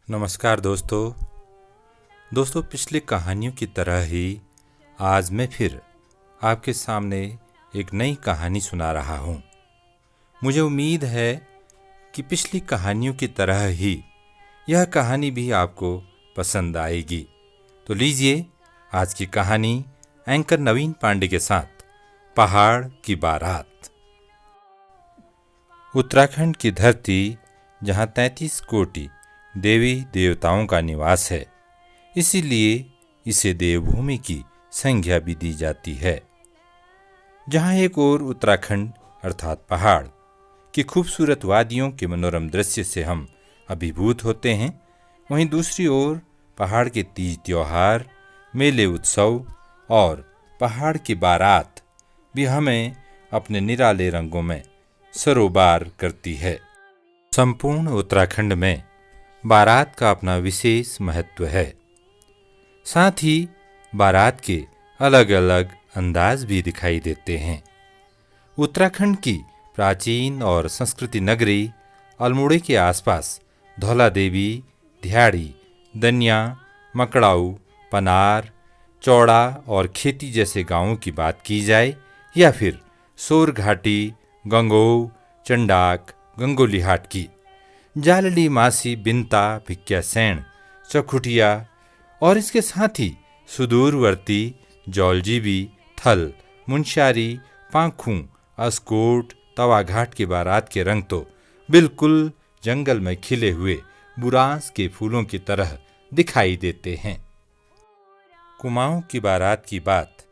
नमस्कार दोस्तों पिछली कहानियों की तरह ही आज मैं फिर आपके सामने एक नई कहानी सुना रहा हूँ। मुझे उम्मीद है कि पिछली कहानियों की तरह ही यह कहानी भी आपको पसंद आएगी। तो लीजिए आज की कहानी एंकर नवीन पांडे के साथ पहाड़ की बारात। उत्तराखंड की धरती जहाँ 33 कोटि देवी देवताओं का निवास है, इसीलिए इसे देवभूमि की संज्ञा भी दी जाती है। जहाँ एक ओर उत्तराखंड अर्थात पहाड़ की खूबसूरत वादियों के मनोरम दृश्य से हम अभिभूत होते हैं, वहीं दूसरी ओर पहाड़ के तीज त्योहार, मेले, उत्सव और पहाड़ की बारात भी हमें अपने निराले रंगों में सरोबार करती है। संपूर्ण उत्तराखंड में बारात का अपना विशेष महत्व है। साथ ही बारात के अलग अलग अंदाज भी दिखाई देते हैं। उत्तराखंड की प्राचीन और संस्कृति नगरी अल्मोड़े के आसपास धौला देवी, ध्याड़ी, दनिया, मकड़ाऊ, पनार, चौड़ा और खेती जैसे गांवों की बात की जाए या फिर सोर घाटी, गंगोह, चंडाक, गंगोलीहाट की, जालड़ी, मासी, बिंता, भिक्यासैंण, चखुटिया और इसके साथ ही सुदूरवर्ती जौलजीबी, थल, मुनस्यारी, पांखू, अस्कोट, तवाघाट की बारात के रंग तो बिल्कुल जंगल में खिले हुए बुरांस के फूलों की तरह दिखाई देते हैं। कुमाऊं की बारात की बात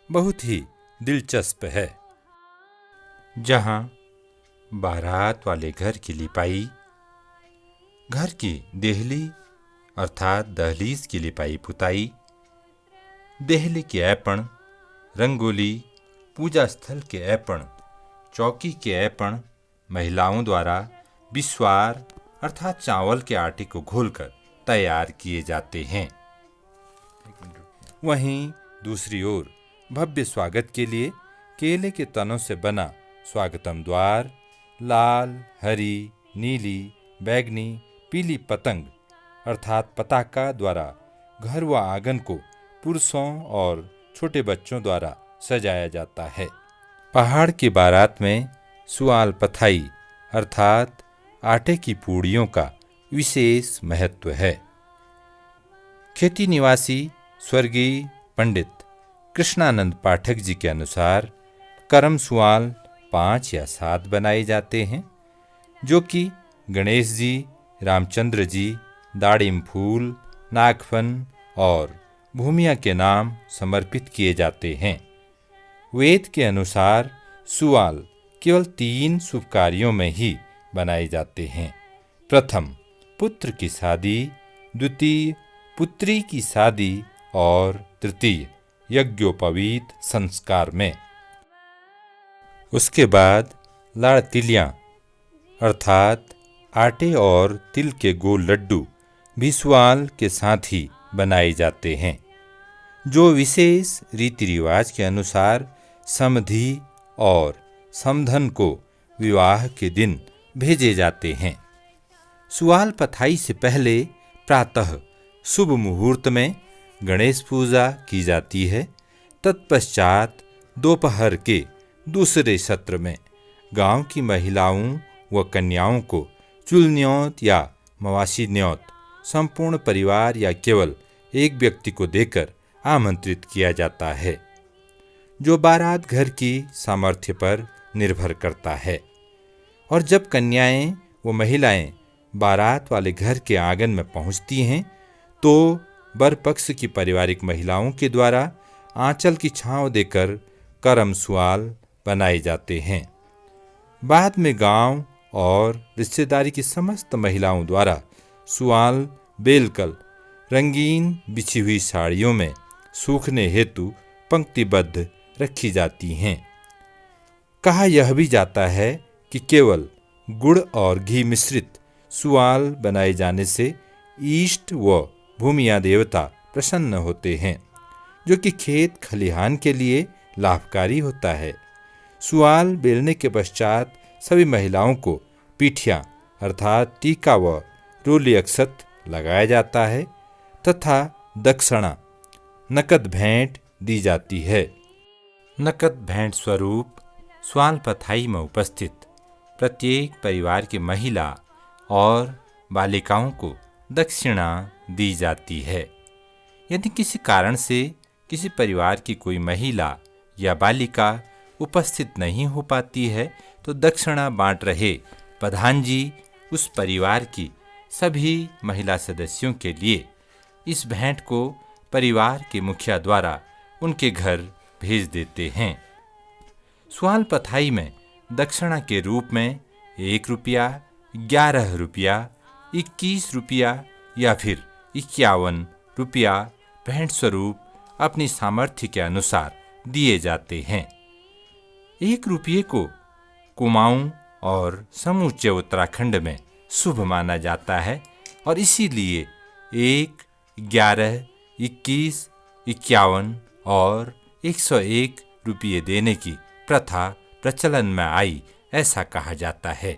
बहुत ही दिलचस्प है। जहां बारात वाले घर की लिपाई, घर की देहली अर्थात दहलीज की लिपाई पुताई, देहली के ऐपण, रंगोली, पूजा स्थल के ऐपण, चौकी के ऐपण महिलाओं द्वारा बिस्वार अर्थात चावल के आटे को घोलकर तैयार किए जाते हैं। वहीं दूसरी ओर भव्य स्वागत के लिए केले के तनों से बना स्वागतम द्वार, लाल, हरी, नीली, बैगनी, पीली पतंग अर्थात पताका द्वारा घर व आंगन को पुरुषों और छोटे बच्चों द्वारा सजाया जाता है। पहाड़ की बारात में सुआल पथाई अर्थात आटे की पूड़ियों का विशेष महत्व है। खेती निवासी स्वर्गीय पंडित कृष्णानंद पाठक जी के अनुसार करम सुआल 5 या 7 बनाए जाते हैं, जो कि गणेश जी, रामचंद्र जी, दाड़िम फूल, नागफन और भूमिया के नाम समर्पित किए जाते हैं। वेद के अनुसार सुआल केवल 3 शुभ कार्यों में ही बनाए जाते हैं। प्रथम पुत्र की शादी, द्वितीय पुत्री की शादी और तृतीय यज्ञोपवीत संस्कार में। उसके बाद लाड़ तिलियां अर्थात आटे और तिल के गोल लड्डू भी सुआल के साथ ही बनाए जाते हैं, जो विशेष रीति रिवाज के अनुसार समधि और समधन को विवाह के दिन भेजे जाते हैं। सुआल पथाई से पहले प्रातः शुभ मुहूर्त में गणेश पूजा की जाती है। तत्पश्चात दोपहर के दूसरे सत्र में गांव की महिलाओं व कन्याओं को चुल न्योत या मवासी न्योत संपूर्ण परिवार या केवल एक व्यक्ति को देकर आमंत्रित किया जाता है, जो बारात घर की सामर्थ्य पर निर्भर करता है। और जब कन्याएं व महिलाएं बारात वाले घर के आंगन में पहुंचती हैं, तो वर पक्ष की पारिवारिक महिलाओं के द्वारा आंचल की छांव देकर करम सुआल बनाए जाते हैं। बाद में गांव और रिश्तेदारी की समस्त महिलाओं द्वारा सुआल बेलकर रंगीन बिछी हुई साड़ियों में सूखने हेतु पंक्तिबद्ध रखी जाती हैं। कहा यह भी जाता है कि केवल गुड़ और घी मिश्रित सुआल बनाए जाने से ईष्ट व भूमिया देवता प्रसन्न होते हैं, जो कि खेत खलिहान के लिए लाभकारी होता है। सुआल बेलने के पश्चात सभी महिलाओं को पीठियाँ अर्थात टीका व रोली अक्षत लगाया जाता है तथा दक्षिणा नकद भेंट दी जाती है। नकद भेंट स्वरूप स्वाल पथाई में उपस्थित प्रत्येक परिवार की महिला और बालिकाओं को दक्षिणा दी जाती है। यदि किसी कारण से किसी परिवार की कोई महिला या बालिका उपस्थित नहीं हो पाती है तो दक्षिणा बांट रहे प्रधान जी उस परिवार की सभी महिला सदस्यों के लिए इस भेंट को परिवार के मुखिया द्वारा उनके घर भेज देते हैं। स्वाल पथाई में दक्षिणा के रूप में 1 रुपया, 11 रुपया, 21 रुपया या फिर 51 रुपया भेंट स्वरूप अपनी सामर्थ्य के अनुसार दिए जाते हैं। 1 रुपये को कुमाऊं और समूचे उत्तराखंड में शुभ माना जाता है और इसीलिए 1, 11, 21, 51 और 101 रुपये देने की प्रथा प्रचलन में आई, ऐसा कहा जाता है।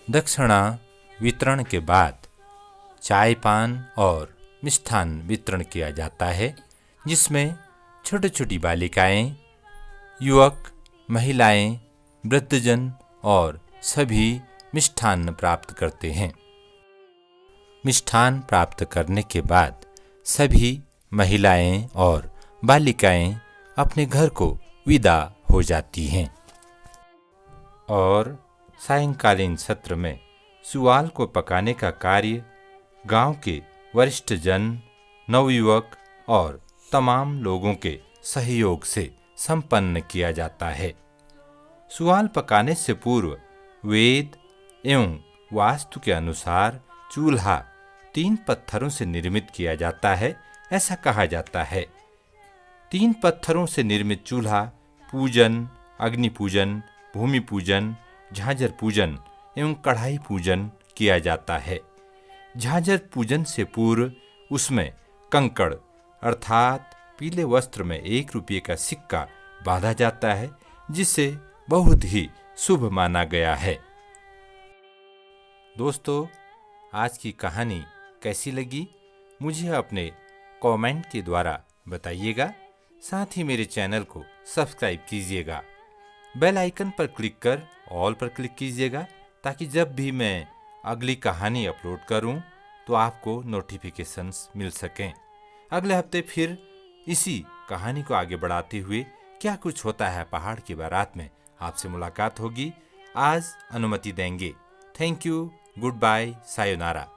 दक्षिणा वितरण के बाद चाय पान और मिष्ठान वितरण किया जाता है, जिसमें छोटी छोटी बालिकाएं, युवक, महिलाएं, वृद्धजन और सभी मिष्ठान प्राप्त करते हैं। मिष्ठान प्राप्त करने के बाद सभी महिलाएं और बालिकाएं अपने घर को विदा हो जाती हैं और सायंकालीन सत्र में सुवाल को पकाने का कार्य गांव के वरिष्ठ जन, नवयुवक और तमाम लोगों के सहयोग से संपन्न किया जाता है। सुवाल पकाने से पूर्व वेद एवं वास्तु के अनुसार चूल्हा 3 पत्थरों से निर्मित किया जाता है, ऐसा कहा जाता है। 3 पत्थरों से निर्मित चूल्हा पूजन, अग्नि पूजन, भूमि पूजन, झांझर पूजन एवं कढ़ाई पूजन किया जाता है। झांझर पूजन से पूर्व उसमें कंकड़ अर्थात पीले वस्त्र में 1 रुपये का सिक्का बांधा जाता है, जिसे बहुत ही शुभ माना गया है। दोस्तों, आज की कहानी कैसी लगी मुझे अपने कमेंट के द्वारा बताइएगा। साथ ही मेरे चैनल को सब्सक्राइब कीजिएगा। बेल आइकन पर क्लिक कर ऑल पर क्लिक कीजिएगा ताकि जब भी मैं अगली कहानी अपलोड करूं तो आपको नोटिफिकेशंस मिल सकें। अगले हफ्ते फिर इसी कहानी को आगे बढ़ाते हुए क्या कुछ होता है पहाड़ की बारात में आपसे मुलाकात होगी। आज अनुमति देंगे। Thank you, goodbye, sayonara.